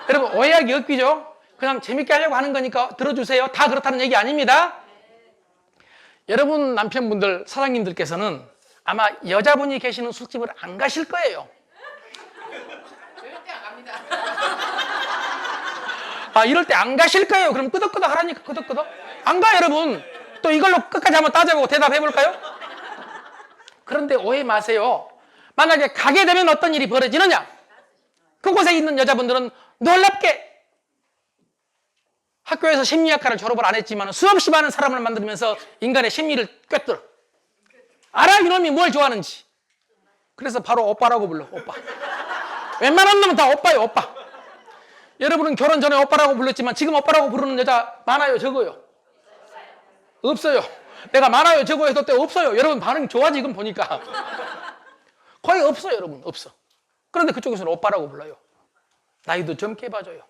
여러분 오해하기 없기죠? 그냥 재밌게 하려고 하는 거니까 들어주세요. 다 그렇다는 얘기 아닙니다. 여러분 남편분들, 사장님들께서는 아마 여자분이 계시는 술집을 안 가실 거예요. 절대 안 갑니다. 아, 이럴 때 안 가실 거예요. 그럼 끄덕끄덕 하라니까, 끄덕끄덕. 안 가, 여러분. 또 이걸로 끝까지 한번 따져보고 대답해 볼까요? 그런데 오해 마세요. 만약에 가게 되면 어떤 일이 벌어지느냐? 그곳에 있는 여자분들은 놀랍게 학교에서 심리학과를 졸업을 안 했지만 수없이 많은 사람을 만들면서 인간의 심리를 꿰뚫어. 알아, 이놈이 뭘 좋아하는지. 그래서 바로 오빠라고 불러, 오빠. 웬만한 놈은 다 오빠예요, 오빠. 여러분은 결혼 전에 오빠라고 불렀지만 지금 오빠라고 부르는 여자 많아요, 적어요? 없어요. 내가 많아요, 적어요 했을 때 없어요. 여러분 반응 좋아, 지금 보니까. 거의 없어요, 여러분, 없어. 그런데 그쪽에서는 오빠라고 불러요. 나이도 젊게 봐줘요.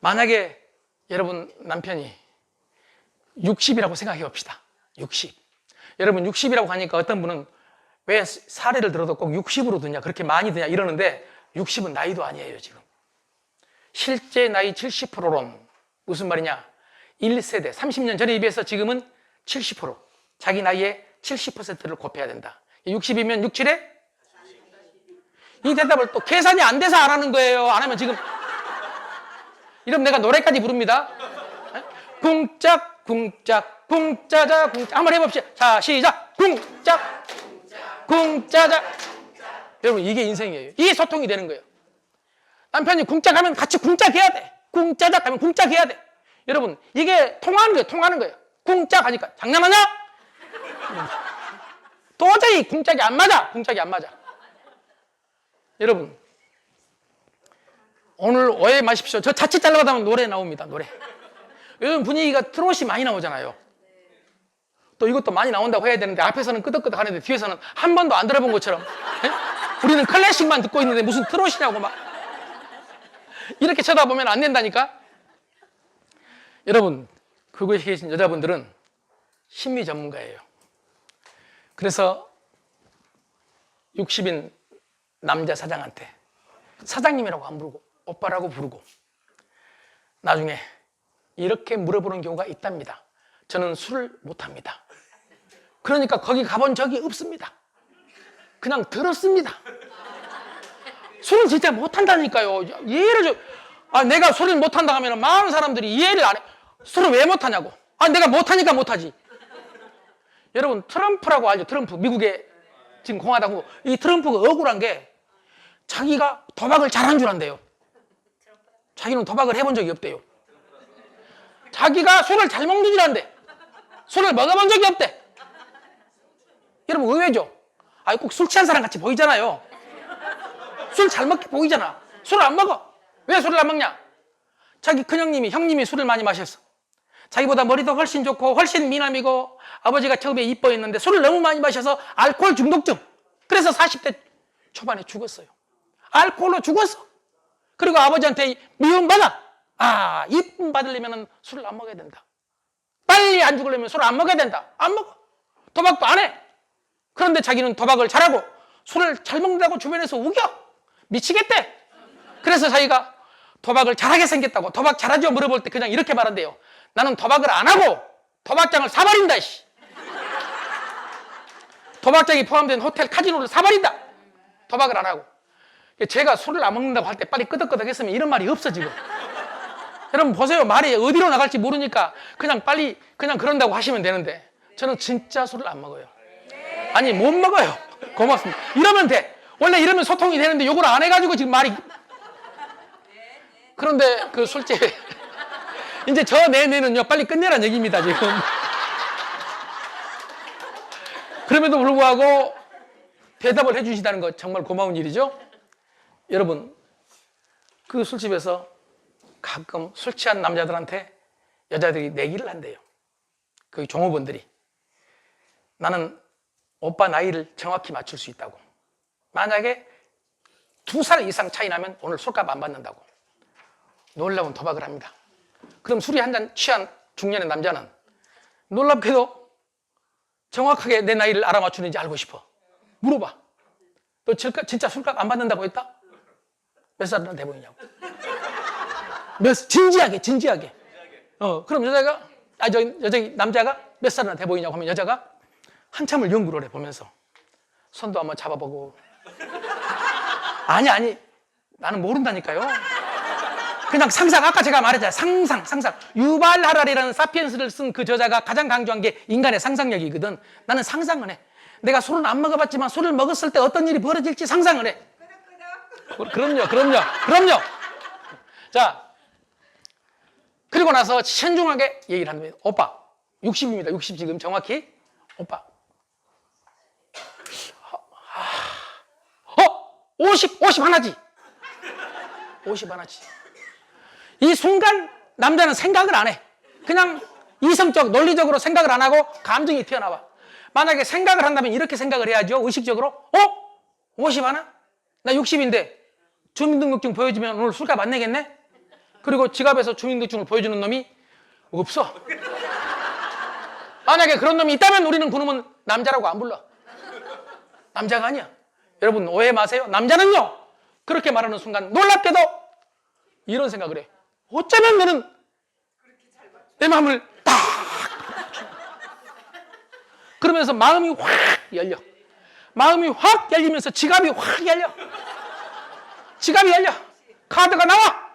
만약에 여러분 남편이 60이라고 생각해 봅시다. 60. 여러분 60이라고 하니까 어떤 분은 왜 사례를 들어도 꼭 60으로 드냐, 그렇게 많이 드냐 이러는데 60은 나이도 아니에요, 지금. 실제 나이 70%론 무슨 말이냐? 1세대, 30년 전에 비해서 지금은 70%. 자기 나이의 70%를 곱해야 된다. 60이면 6, 7에? 이 대답을 또 계산이 안 돼서 안 하는 거예요. 안 하면 지금. 이러면 내가 노래까지 부릅니다. 궁짝, 궁짝, 궁짜자, 궁짜. 한번 해봅시다. 자, 시작. 궁짝, 궁짜자. 여러분, 이게 인생이에요. 이게 소통이 되는 거예요. 남편이 궁짝하면 같이 궁짝해야 돼. 궁짜자 하면 궁짝해야 돼. 여러분, 이게 통하는 거예요. 통하는 거예요. 궁짝하니까 장난하냐? 도저히 궁짝이 안 맞아. 궁짝이 안 맞아. 여러분, 오늘 오해 마십시오. 저 자칫 잘라가다 보면 노래 나옵니다. 노래. 요즘 분위기가 트롯이 많이 나오잖아요. 또 이것도 많이 나온다고 해야 되는데 앞에서는 끄덕끄덕 하는데 뒤에서는 한 번도 안 들어본 것처럼 우리는 클래식만 듣고 있는데 무슨 트롯이냐고 막 이렇게 쳐다보면 안 된다니까. 여러분, 그곳에 계신 여자분들은 심리 전문가예요. 그래서 60인 남자 사장한테 사장님이라고 안 부르고 오빠라고 부르고 나중에 이렇게 물어보는 경우가 있답니다. 저는 술을 못합니다. 그러니까 거기 가본 적이 없습니다. 그냥 들었습니다. 술을 진짜 못한다니까요. 이해를 좀. 아, 내가 술을 못한다 하면 많은 사람들이 이해를 안 해. 술을 왜 못하냐고. 아, 내가 못하니까 못하지. 여러분, 트럼프라고 알죠? 트럼프. 미국의 지금 공화당. 이 트럼프가 억울한 게 자기가 도박을 잘한 줄 안대요. 자기는 도박을 해본 적이 없대요. 자기가 술을 잘 먹는 줄 안대. 술을 먹어본 적이 없대. 여러분, 의외죠? 아, 꼭 술 취한 사람 같이 보이잖아요. 술 잘 먹게 보이잖아. 술을 안 먹어. 왜 술을 안 먹냐? 자기 형님이 술을 많이 마셨어. 자기보다 머리도 훨씬 좋고 훨씬 미남이고 아버지가 처음에 이뻐했는데 술을 너무 많이 마셔서 알코올 중독증. 그래서 40대 초반에 죽었어요. 알코올로 죽었어. 그리고 아버지한테 미움받아. 아, 이쁨 받으려면 술을 안 먹어야 된다. 빨리 안 죽으려면 술을 안 먹어야 된다. 안 먹어. 도박도 안 해. 그런데 자기는 도박을 잘하고 술을 잘 먹는다고 주변에서 우겨. 미치겠대. 그래서 자기가 도박을 잘하게 생겼다고. 도박 잘하죠? 물어볼 때 그냥 이렇게 말한대요. 나는 도박을 안 하고 도박장을 사버린다. 씨. 도박장이 포함된 호텔 카지노를 사버린다. 도박을 안 하고. 제가 술을 안 먹는다고 할 때 빨리 끄덕끄덕 했으면 이런 말이 없어 지금. 여러분 보세요. 말이 어디로 나갈지 모르니까 그냥 빨리 그냥 그런다고 하시면 되는데 저는 진짜 술을 안 먹어요. 아니 못 먹어요. 고맙습니다. 이러면 돼. 원래 이러면 소통이 되는데 요걸 안 해가지고 지금 말이. 그런데 그 술집 이제 저 내내는요 빨리 끝내라는 얘기입니다 지금. 그럼에도 불구하고 대답을 해주시다는 거 정말 고마운 일이죠. 여러분, 그 술집에서 가끔 술 취한 남자들한테 여자들이 내기를 한대요. 그 종업원들이. 나는 오빠 나이를 정확히 맞출 수 있다고. 만약에 2살 이상 차이 나면 오늘 술값 안 받는다고. 놀라운 도박을 합니다. 그럼 술이 한 잔 취한 중년의 남자는 놀랍게도 정확하게 내 나이를 알아맞추는지 알고 싶어. 물어봐. 너 진짜 술값 안 받는다고 했다? 몇 살한테 보이냐고. 진지하게. 그럼 남자가 몇 살이나 돼 보이냐고 하면 여자가 한참을 연구를 해 보면서 손도 한번 잡아보고. 아니, 나는 모른다니까요. 그냥 상상, 아까 제가 말했잖아요. 상상. 유발 하라리라는 사피엔스를 쓴 그 저자가 가장 강조한 게 인간의 상상력이거든. 나는 상상을 해. 내가 술은 안 먹어봤지만 술을 먹었을 때 어떤 일이 벌어질지 상상을 해. 그럼요. 자, 그리고 나서 신중하게 얘기를 합니다. 오빠, 60입니다. 60 지금 정확히. 오빠. 50 하나지. 50 하나지. 이 순간 남자는 생각을 안 해. 그냥 이성적, 논리적으로 생각을 안 하고 감정이 튀어나와. 만약에 생각을 한다면 이렇게 생각을 해야죠. 의식적으로. 50 하나? 나 60인데 주민등록증 보여주면 오늘 술값 안 내겠네? 그리고 지갑에서 주민등록증을 보여주는 놈이 없어. 만약에 그런 놈이 있다면 우리는 그놈은 남자라고 안 불러. 남자가 아니야. 여러분 오해 마세요. 남자는요, 그렇게 말하는 순간 놀랍게도 이런 생각을 해. 어쩌면 너는 내 마음을 딱 그러면서 마음이 확 열려. 마음이 확 열리면서 지갑이 확 열려. 카드가 나와.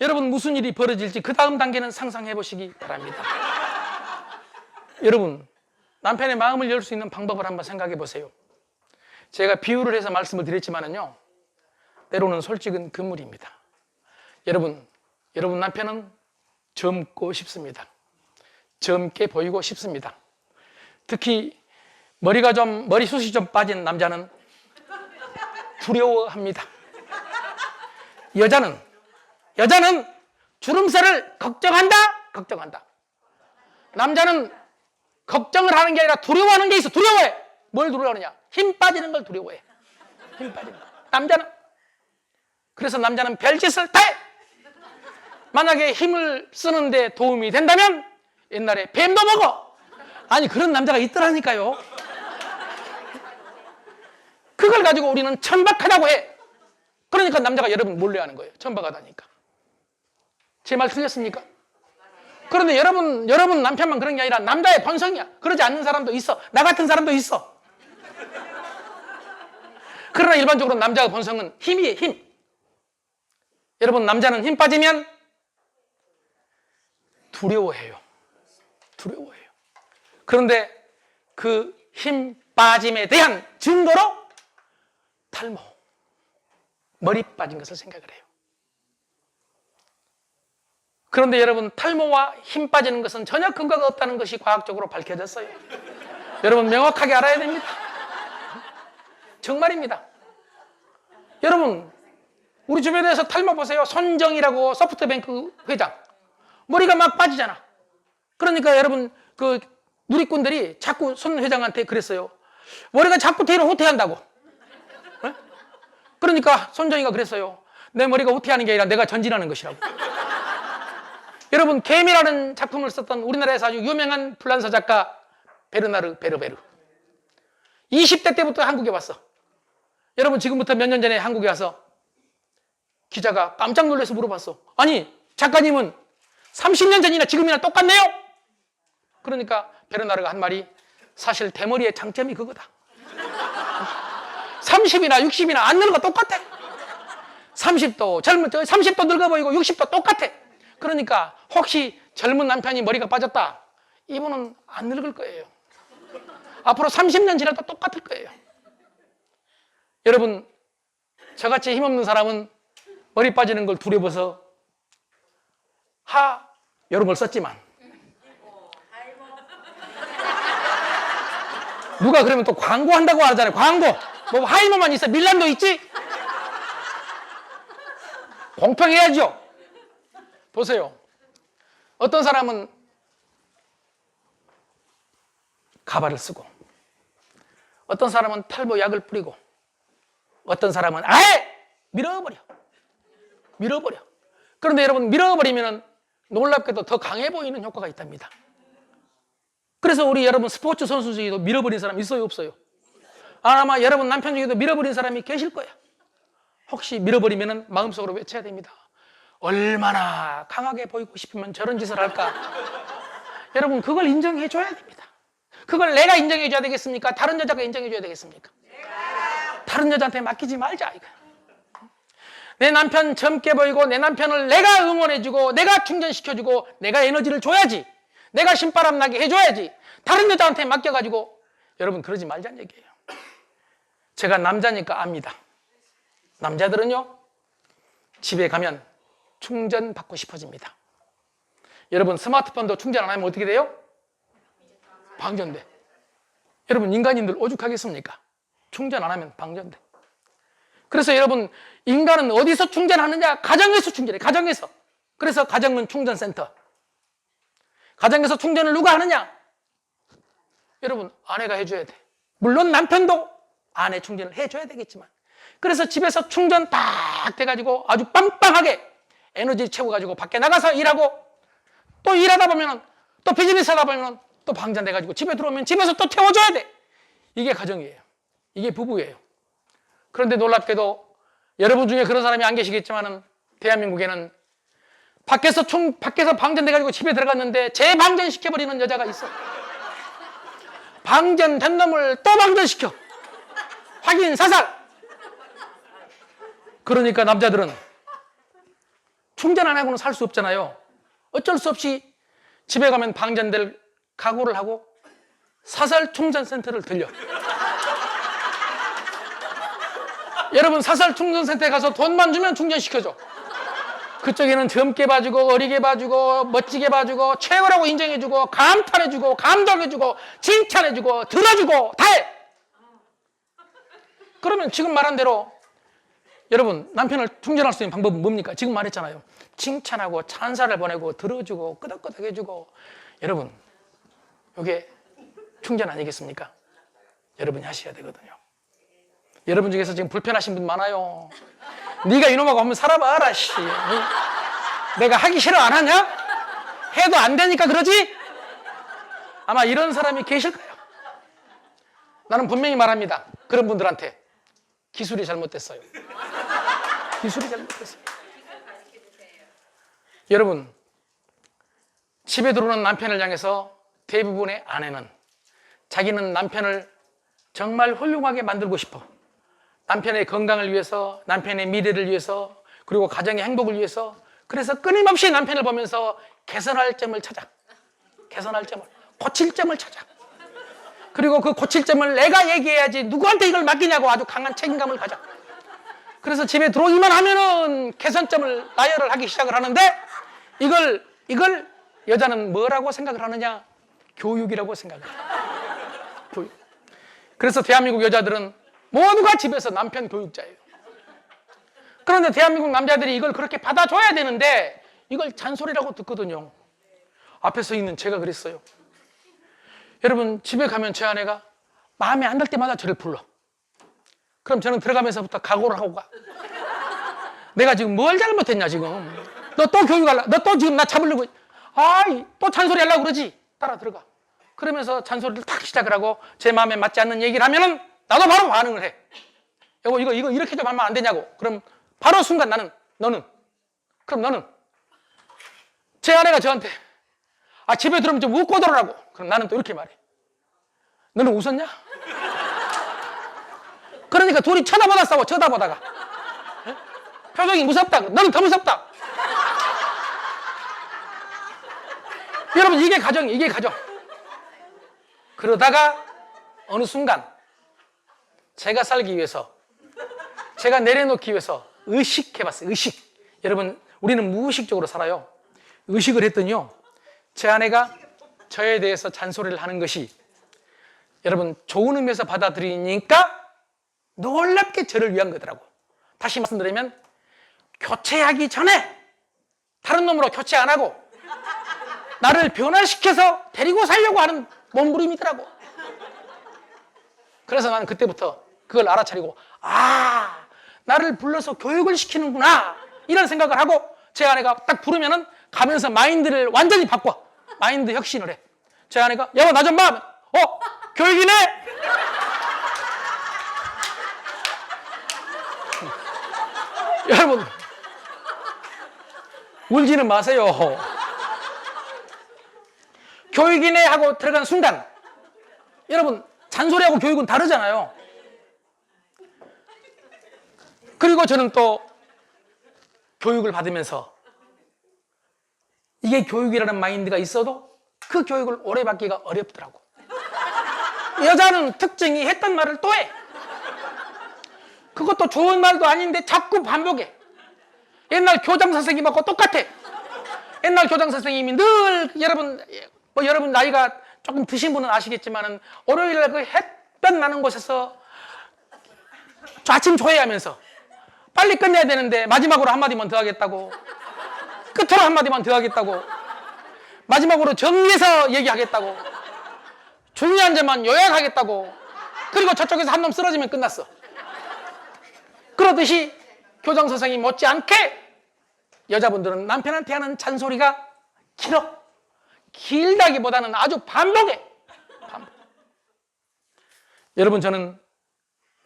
여러분 무슨 일이 벌어질지 그 다음 단계는 상상해 보시기 바랍니다. 여러분 남편의 마음을 열 수 있는 방법을 한번 생각해 보세요. 제가 비유를 해서 말씀을 드렸지만은요, 때로는 솔직은 금물입니다. 여러분 남편은 젊고 싶습니다. 젊게 보이고 싶습니다. 특히 머리숱이 좀 빠진 남자는 두려워합니다. 여자는 주름살을 걱정한다. 남자는 걱정을 하는 게 아니라 두려워하는 게 있어. 두려워해. 뭘 두려워하느냐? 힘 빠지는 걸 두려워해. 남자는. 그래서 남자는 별짓을 다 해. 만약에 힘을 쓰는데 도움이 된다면 옛날에 뱀도 먹어. 아니 그런 남자가 있더라니까요. 그걸 가지고 우리는 천박하다고 해. 그러니까 남자가 여러분 몰려하는 거예요. 천박하다니까. 제 말 틀렸습니까? 그런데 여러분 남편만 그런 게 아니라 남자의 본성이야. 그러지 않는 사람도 있어. 나 같은 사람도 있어. 그러나 일반적으로 남자의 본성은 힘이에요. 힘. 여러분 남자는 힘 빠지면 두려워해요. 그런데 그 힘 빠짐에 대한 증거로 탈모, 머리 빠진 것을 생각을 해요. 그런데 여러분 탈모와 힘 빠지는 것은 전혀 근거가 없다는 것이 과학적으로 밝혀졌어요. 여러분 명확하게 알아야 됩니다. 정말입니다. 여러분 우리 주변에서 탈모 보세요. 손정이라고 소프트뱅크 회장, 머리가 막 빠지잖아. 그러니까 여러분 그 누리꾼들이 자꾸 손 회장한테 그랬어요. 머리가 자꾸 뒤로 후퇴한다고. 네? 그러니까 손정이가 그랬어요. 내 머리가 후퇴하는 게 아니라 내가 전진하는 것이라고. 여러분 개미라는 작품을 썼던 우리나라에서 아주 유명한 불란서 작가 베르나르 베르베르. 20대 때부터 한국에 왔어. 여러분 지금부터 몇 년 전에 한국에 와서 기자가 깜짝 놀라서 물어봤어. 아니 작가님은 30년 전이나 지금이나 똑같네요. 그러니까 베르나르가 한 말이, 사실 대머리의 장점이 그거다. 30이나 60이나 안 늙어 똑같아. 30도 늙어 보이고 60도 똑같아. 그러니까 혹시 젊은 남편이 머리가 빠졌다, 이분은 안 늙을 거예요. 앞으로 30년 지나도 똑같을 거예요. 여러분 저같이 힘없는 사람은 머리 빠지는 걸 두려워서 이런 걸 썼지만, 누가 그러면 또 광고한다고 하잖아요. 광고. 뭐 하이모만 있어. 밀란도 있지? 공평해야죠. 보세요. 어떤 사람은 가발을 쓰고, 어떤 사람은 탈모 약을 뿌리고, 어떤 사람은 아예 밀어버려. 그런데 여러분 밀어버리면 놀랍게도 더 강해 보이는 효과가 있답니다. 그래서 우리 여러분 스포츠 선수 중에도 밀어버린 사람 있어요, 없어요? 아마 여러분 남편 중에도 밀어버린 사람이 계실 거야. 혹시 밀어버리면 마음속으로 외쳐야 됩니다. 얼마나 강하게 보이고 싶으면 저런 짓을 할까? 여러분, 그걸 인정해 줘야 됩니다. 그걸 내가 인정해 줘야 되겠습니까? 다른 여자가 인정해 줘야 되겠습니까? 다른 여자한테 맡기지 말자, 이거. 내 남편 젊게 보이고 내 남편을 내가 응원해주고 내가 충전시켜주고 내가 에너지를 줘야지. 내가 신바람 나게 해줘야지. 다른 여자한테 맡겨가지고. 여러분, 그러지 말자는 얘기예요. 제가 남자니까 압니다. 남자들은요, 집에 가면 충전받고 싶어집니다. 여러분, 스마트폰도 충전 안 하면 어떻게 돼요? 방전돼. 여러분, 인간인들 오죽하겠습니까? 충전 안 하면 방전돼. 그래서 여러분, 인간은 어디서 충전하느냐? 가정에서 충전해. 가정에서. 그래서 가정은 충전센터. 가정에서 충전을 누가 하느냐? 여러분, 아내가 해줘야 돼. 물론 남편도 아내 충전을 해줘야 되겠지만. 그래서 집에서 충전 딱 돼가지고 아주 빵빵하게 에너지 채워가지고 밖에 나가서 일하고, 또 일하다 보면은, 또 비즈니스 하다 보면은 또 방전돼가지고 집에 들어오면 집에서 또 태워줘야 돼. 이게 가정이에요. 이게 부부예요. 그런데 놀랍게도 여러분 중에 그런 사람이 안 계시겠지만은 대한민국에는 밖에서 방전돼가지고 집에 들어갔는데 재방전시켜버리는 여자가 있어. 방전된 놈을 또 방전시켜. 확인 사살. 그러니까 남자들은 충전 안 하고는 살 수 없잖아요. 어쩔 수 없이 집에 가면 방전될 각오를 하고 사설 충전센터를 들려. 여러분, 사설 충전센터에 가서 돈만 주면 충전시켜줘. 그쪽에는 젊게 봐주고 어리게 봐주고 멋지게 봐주고 최고라고 인정해주고 감탄해주고 감동해주고 칭찬해주고 들어주고 다 해. 그러면 지금 말한 대로 여러분, 남편을 충전할 수 있는 방법은 뭡니까? 지금 말했잖아요. 칭찬하고 찬사를 보내고 들어주고 끄덕끄덕 해주고. 여러분, 이게 충전 아니겠습니까? 여러분이 하셔야 되거든요. 여러분 중에서 지금 불편하신 분 많아요. 네가 이놈하고 한번 살아봐라, 씨. 내가 하기 싫어 안 하냐? 해도 안 되니까 그러지? 아마 이런 사람이 계실 거예요. 나는 분명히 말합니다. 그런 분들한테 기술이 잘못됐어요. 기술이 잘못됐어요. 여러분, 집에 들어오는 남편을 향해서 대부분의 아내는 자기는 남편을 정말 훌륭하게 만들고 싶어. 남편의 건강을 위해서, 남편의 미래를 위해서, 그리고 가정의 행복을 위해서. 그래서 끊임없이 남편을 보면서 개선할 점을 찾아. 개선할 점을, 고칠 점을 찾아. 그리고 그 고칠 점을 내가 얘기해야지 누구한테 이걸 맡기냐고 아주 강한 책임감을 가져. 그래서 집에 들어오기만 하면은 개선점을 나열을 하기 시작을 하는데 이걸 여자는 뭐라고 생각을 하느냐? 교육이라고 생각을 해요. 교육. 그래서 대한민국 여자들은 모두가 집에서 남편 교육자예요. 그런데 대한민국 남자들이 이걸 그렇게 받아줘야 되는데 이걸 잔소리라고 듣거든요. 앞에 서 있는 제가 그랬어요. 여러분, 집에 가면 제 아내가 마음에 안 들 때마다 저를 불러. 그럼 저는 들어가면서부터 각오를 하고 가. 내가 지금 뭘 잘못했냐 지금. 너 또 교육하려고, 너 또 지금 나 잡으려고, 아이 또 잔소리 하려고 그러지. 따라 들어가. 그러면서 잔소리를 탁 시작을 하고 제 마음에 맞지 않는 얘기를 하면은 나도 바로 반응을 해. 여보 이거 이렇게 좀 하면 안 되냐고. 그럼 바로 순간 너는 제 아내가 저한테 집에 들어오면 좀 웃고 들어라고. 그럼 나는 또 이렇게 말해. 너는 웃었냐? 그러니까 둘이 쳐다보다 싸워. 쳐다보다가 표정이 무섭다. 너는 더 무섭다. 여러분, 이게 가정이에요. 이게 가정. 그러다가 어느 순간 제가 살기 위해서, 제가 내려놓기 위해서 의식해봤어요. 의식. 여러분, 우리는 무의식적으로 살아요. 의식을 했더니요, 제 아내가 저에 대해서 잔소리를 하는 것이 여러분 좋은 의미에서 받아들이니까 놀랍게 저를 위한 거더라고. 다시 말씀드리면 교체하기 전에 다른 놈으로 교체 안 하고 나를 변화시켜서 데리고 살려고 하는 몸부림이더라고. 그래서 나는 그때부터 그걸 알아차리고 나를 불러서 교육을 시키는구나 이런 생각을 하고 제 아내가 딱 부르면은 가면서 마인드를 완전히 바꿔. 마인드 혁신을 해. 제 아내가 여보 나 좀 봐. 교육이네. 울지는 마세요. 교육이네 하고 들어간 순간 여러분 잔소리하고 교육은 다르잖아요. 그리고 저는 또 교육을 받으면서 이게 교육이라는 마인드가 있어도 그 교육을 오래 받기가 어렵더라고. 여자는 특징이 했던 말을 또 해. 그것도 좋은 말도 아닌데 자꾸 반복해. 옛날 교장 선생님하고 똑같아. 옛날 교장 선생님이 늘 여러분 나이가 조금 드신 분은 아시겠지만은 월요일날 그 햇볕 나는 곳에서 좌침조회하면서 빨리 끝내야 되는데 마지막으로 한마디만 더 하겠다고, 끝으로 한마디만 더 하겠다고, 마지막으로 정리해서 얘기하겠다고, 중요한 점만 요약하겠다고, 그리고 저쪽에서 한 놈 쓰러지면 끝났어. 그러듯이 교장 선생님 못지않게 여자분들은 남편한테 하는 잔소리가 길어. 길다기보다는 아주 반복해. 반복. 여러분, 저는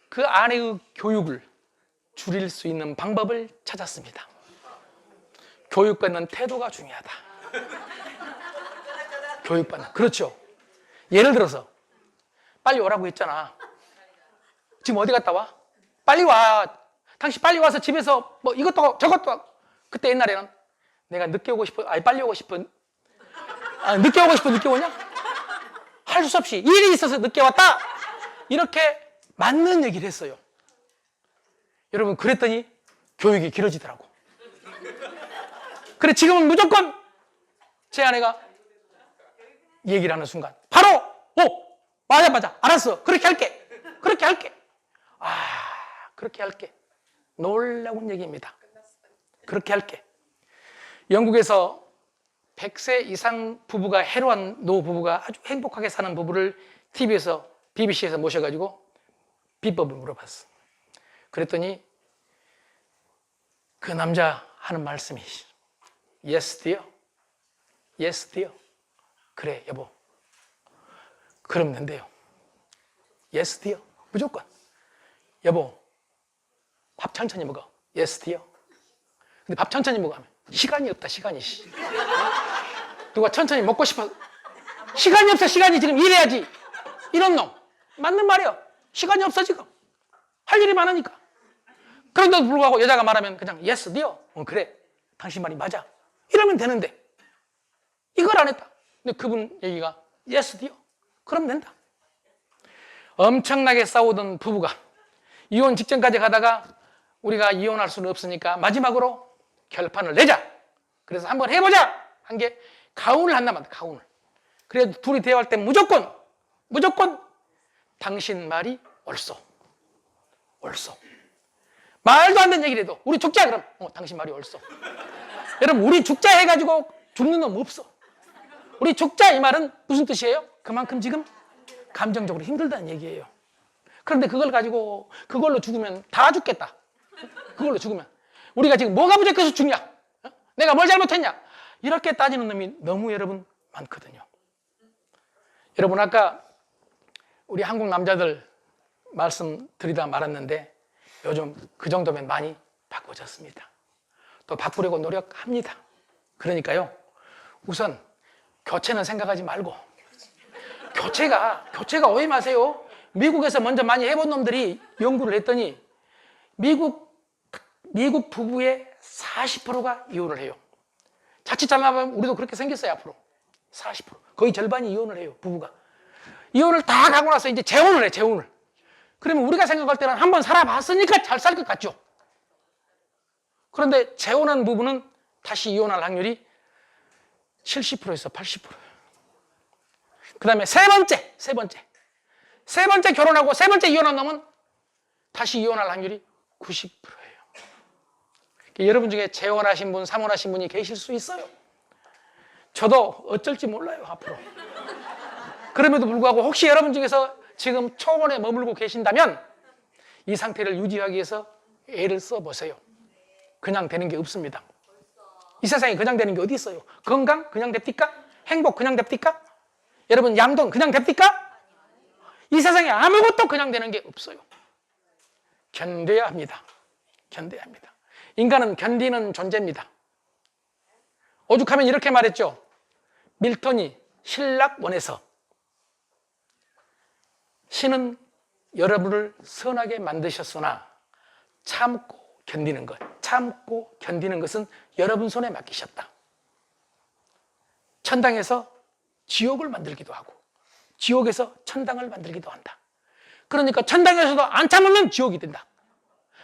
그 아내의 교육을 줄일 수 있는 방법을 찾았습니다. 교육받는 태도가 중요하다. 교육받는, 그렇죠. 예를 들어서 빨리 오라고 했잖아. 지금 어디 갔다 와? 빨리 와. 당신 빨리 와서 집에서 뭐 이것도 저것도 하고. 그때 옛날에는 내가 늦게 오고 싶어, 아니 빨리 오고 싶어, 늦게 오고 싶어, 늦게 오냐? 할 수 없이 일이 있어서 늦게 왔다. 이렇게 맞는 얘기를 했어요. 여러분, 그랬더니 교육이 길어지더라고. 그래, 지금은 무조건 제 아내가 얘기를 하는 순간 바로 맞아 알았어, 그렇게 할게. 그렇게 할게. 놀라운 얘기입니다. 그렇게 할게. 영국에서 100세 이상 부부가 해로한 노부부가 아주 행복하게 사는 부부를 BBC에서 모셔가지고 비법을 물어봤어. 그랬더니 그 남자 하는 말씀이 Yes dear, yes dear. 그래 여보, 그러면 된대요. Yes dear, 무조건. 여보, 밥 천천히 먹어. Yes dear. 근데 밥 천천히 먹어 하면 시간이 없다, 시간이. 누가 천천히 먹고 싶어. 시간이 없어, 시간이. 지금 일해야지. 이런 놈. 맞는 말이야. 시간이 없어, 지금. 할 일이 많으니까. 그런데도 불구하고 여자가 말하면 그냥 yes dear. 그래, 당신 말이 맞아. 이러면 되는데 이걸 안 했다. 근데 그분 얘기가 yes dear. 그럼 된다. 엄청나게 싸우던 부부가 이혼 직전까지 가다가 우리가 이혼할 수는 없으니까 마지막으로 결판을 내자. 그래서 한번 해보자 한 게 가훈을 한단 말이야. 가훈을. 그래도 둘이 대화할 때 무조건 당신 말이 옳소. 말도 안 되는 얘기를 해도 우리 죽자 그럼 당신 말이 옳소. 여러분, 우리 죽자 해가지고 죽는 놈 없어. 우리 죽자 이 말은 무슨 뜻이에요? 그만큼 지금 감정적으로 힘들다는 얘기예요. 그런데 그걸 가지고 그걸로 죽으면 다 죽겠다. 그걸로 죽으면 우리가 지금 뭐가 부족해서 죽냐? 내가 뭘 잘못했냐? 이렇게 따지는 놈이 너무 여러분 많거든요. 여러분, 아까 우리 한국 남자들 말씀드리다 말았는데 요즘 그 정도면 많이 바꿔졌습니다. 또 바꾸려고 노력합니다. 그러니까요, 우선 교체는 생각하지 말고, 교체가 오해 마세요. 미국에서 먼저 많이 해본 놈들이 연구를 했더니 미국 부부의 40%가 이혼을 해요. 자칫 잘나가면 우리도 그렇게 생겼어요. 앞으로 40%, 거의 절반이 이혼을 해요. 부부가 이혼을 다 하고 나서 이제 재혼을 해. 재혼을. 그러면 우리가 생각할 때는 한번 살아봤으니까 잘 살 것 같죠. 그런데 재혼한 부부는 다시 이혼할 확률이 70%에서 80%예요. 그 다음에 세 번째 결혼하고 세 번째 이혼한 놈은 다시 이혼할 확률이 90%예요. 여러분 중에 재혼하신 분, 삼혼하신 분이 계실 수 있어요. 저도 어쩔지 몰라요, 앞으로. 그럼에도 불구하고 혹시 여러분 중에서 지금 초혼에 머물고 계신다면 이 상태를 유지하기 위해서 애를 써보세요. 그냥 되는 게 없습니다. 이 세상에 그냥 되는 게 어디 있어요? 건강 그냥 됩니까? 행복 그냥 됩니까? 여러분, 양돈 그냥 됩니까? 이 세상에 아무것도 그냥 되는 게 없어요. 견뎌야 합니다. 인간은 견디는 존재입니다. 오죽하면 이렇게 말했죠. 밀턴이 신락원에서 신은 여러분을 선하게 만드셨으나 참고 견디는 것은 여러분 손에 맡기셨다. 천당에서 지옥을 만들기도 하고 지옥에서 천당을 만들기도 한다. 그러니까 천당에서도 안 참으면 지옥이 된다.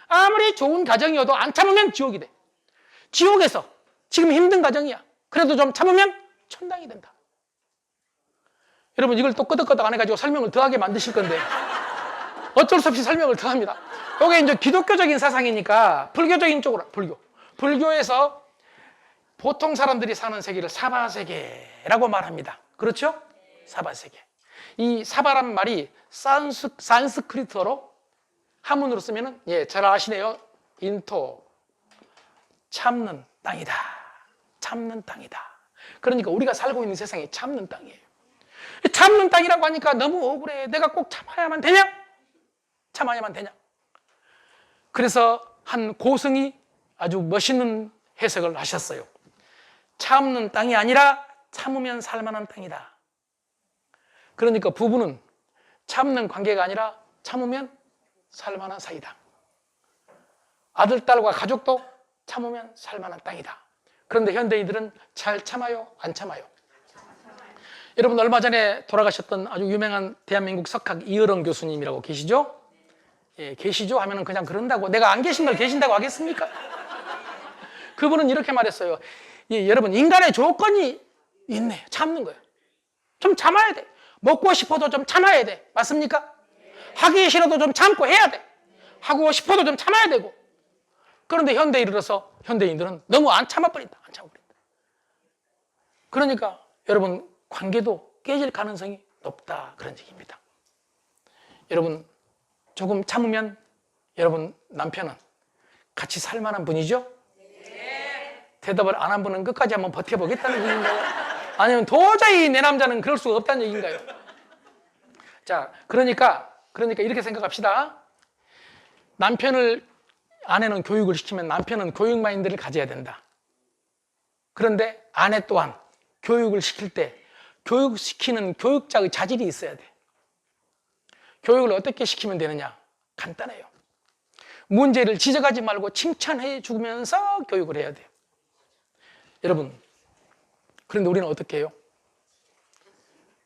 아무리 좋은 가정이어도 안 참으면 지옥이 돼. 지옥에서 지금 힘든 가정이야. 그래도 좀 참으면 천당이 된다. 여러분 이걸 또 끄덕끄덕 안 해가지고 설명을 더하게 만드실 건데 어쩔 수 없이 설명을 더합니다. 이게 이제 기독교적인 사상이니까 불교적인 쪽으로 불교에서 보통 사람들이 사는 세계를 사바세계라고 말합니다. 그렇죠? 사바세계. 이 사바란 말이 산스크리트어로 한문으로 쓰면은 잘 아시네요. 인토 참는 땅이다. 참는 땅이다. 그러니까 우리가 살고 있는 세상이 참는 땅이에요. 참는 땅이라고 하니까 너무 억울해. 내가 꼭 참아야만 되냐? 참아야만 되냐? 그래서 한 고승이 아주 멋있는 해석을 하셨어요. 참는 땅이 아니라 참으면 살만한 땅이다. 그러니까 부부는 참는 관계가 아니라 참으면 살만한 사이다. 아들, 딸과 가족도 참으면 살만한 땅이다. 그런데 현대인들은 잘 참아요? 안 참아요? 여러분 얼마 전에 돌아가셨던 아주 유명한 대한민국 석학 이어령 교수님이라고 계시죠? 예, 계시죠? 하면은 그냥 그런다고 내가 안 계신 걸 계신다고 하겠습니까? 그분은 이렇게 말했어요. 예, 여러분 인간의 조건이 있네. 참는 거예요. 좀 참아야 돼. 먹고 싶어도 좀 참아야 돼. 맞습니까? 하기 싫어도 좀 참고 해야 돼. 하고 싶어도 좀 참아야 되고. 그런데 현대에 이르러서 현대인들은 너무 안 참아버린다. 안 참아버린다. 그러니까 여러분 관계도 깨질 가능성이 높다. 그런 얘기입니다. 여러분 조금 참으면 여러분 남편은 같이 살 만한 분이죠? 네. 대답을 안 한 분은 끝까지 한번 버텨보겠다는 얘기인가요? 아니면 도저히 내 남자는 그럴 수가 없다는 얘기인가요? 자, 그러니까 이렇게 생각합시다. 아내는 교육을 시키면 남편은 교육 마인드를 가져야 된다. 그런데 아내 또한 교육을 시킬 때 교육시키는 교육자의 자질이 있어야 돼. 교육을 어떻게 시키면 되느냐? 간단해요. 문제를 지적하지 말고 칭찬해 주면서 교육을 해야 돼요. 여러분, 그런데 우리는 어떻게 해요?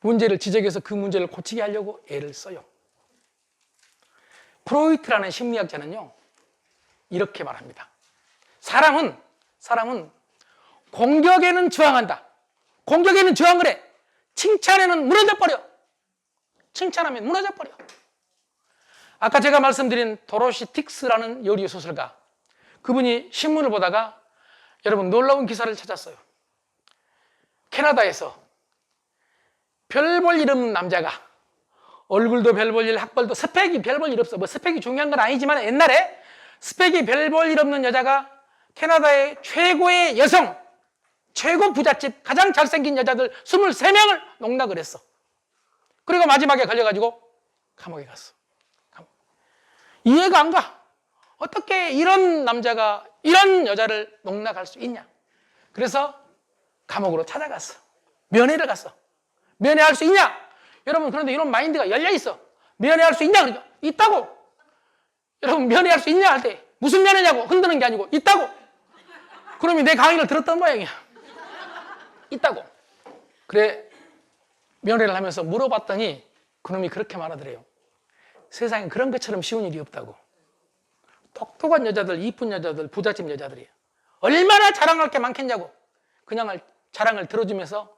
문제를 지적해서 그 문제를 고치게 하려고 애를 써요. 프로이트라는 심리학자는요, 이렇게 말합니다. 사람은 공격에는 저항한다. 공격에는 저항을 해. 칭찬에는 무너져버려. 칭찬하면 무너져버려. 아까 제가 말씀드린 도로시 틱스라는 요리 소설가, 그분이 신문을 보다가 여러분 놀라운 기사를 찾았어요. 캐나다에서 별 볼 일 없는 남자가 얼굴도 별 볼 일, 학벌도 스펙이 별 볼 일 없어. 뭐 스펙이 중요한 건 아니지만 옛날에 스펙이 별 볼 일 없는 여자가 캐나다의 최고의 여성, 최고 부잣집, 가장 잘생긴 여자들 23명을 농락을 했어. 그리고 마지막에 걸려가지고 감옥에 갔어. 이해가 안 가. 어떻게 이런 남자가 이런 여자를 농락할 수 있냐. 그래서 감옥으로 찾아갔어. 면회를 갔어. 면회할 수 있냐? 여러분 그런데 이런 마인드가 열려있어. 면회할 수 있냐? 그러니까 있다고. 여러분 면회할 수 있냐 할 때 무슨 면회냐고 흔드는 게 아니고 있다고. 그러면 내 강의를 들었던 모양이야. 있다고. 그래 면회를 하면서 물어봤더니 그놈이 그렇게 말하더래요. 세상에 그런 것처럼 쉬운 일이 없다고. 똑똑한 여자들, 이쁜 여자들, 부잣집 여자들이야. 얼마나 자랑할 게 많겠냐고. 그냥 자랑을 들어주면서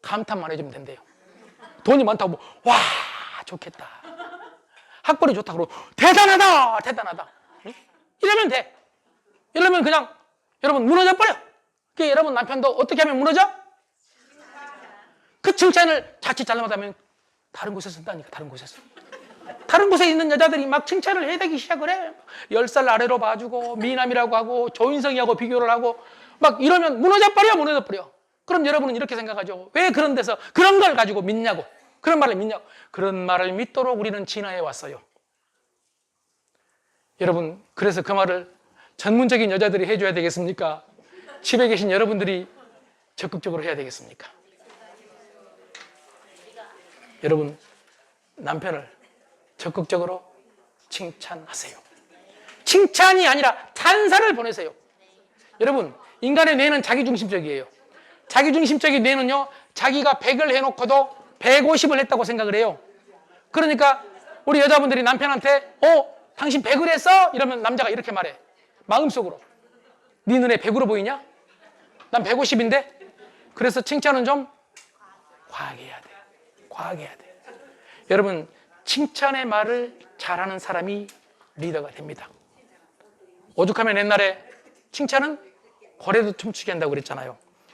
감탄만 해주면 된대요. 돈이 많다고 와 좋겠다. 학벌이 좋다고 대단하다 대단하다. 응? 이러면 돼. 이러면 그냥 여러분 무너져버려. 그게 여러분 남편도 어떻게 하면 무너져? 그 칭찬을 자칫 잘못하면 다른 곳에서 쓴다니까. 다른 곳에 있는 여자들이 막 칭찬을 해대기 시작을 해. 10살 아래로 봐주고 미남이라고 하고 조인성이하고 비교를 하고 막 이러면 무너져버려. 그럼 여러분은 이렇게 생각하죠. 왜 그런 데서 그런 걸 가지고 믿냐고. 그런 말을 믿냐고. 그런 말을 믿도록 우리는 진화해 왔어요. 여러분 그래서 그 말을 전문적인 여자들이 해줘야 되겠습니까? 집에 계신 여러분들이 적극적으로 해야 되겠습니까? 여러분, 남편을 적극적으로 칭찬하세요. 칭찬이 아니라 찬사를 보내세요. 여러분, 인간의 뇌는 자기중심적이에요. 자기중심적인 뇌는요, 자기가 100을 해놓고도 150을 했다고 생각을 해요. 그러니까 우리 여자분들이 남편한테 당신 100을 했어? 이러면 남자가 이렇게 말해. 마음속으로. 네 눈에 100으로 보이냐? 난 150인데? 그래서 칭찬은 좀 과하게 해야 돼. 과하게 해야 돼. 여러분, 칭찬의 말을 잘하는 사람이 리더가 됩니다. 오죽하면 옛날에 칭찬은 고래도 춤추게 한다고 그랬잖아요.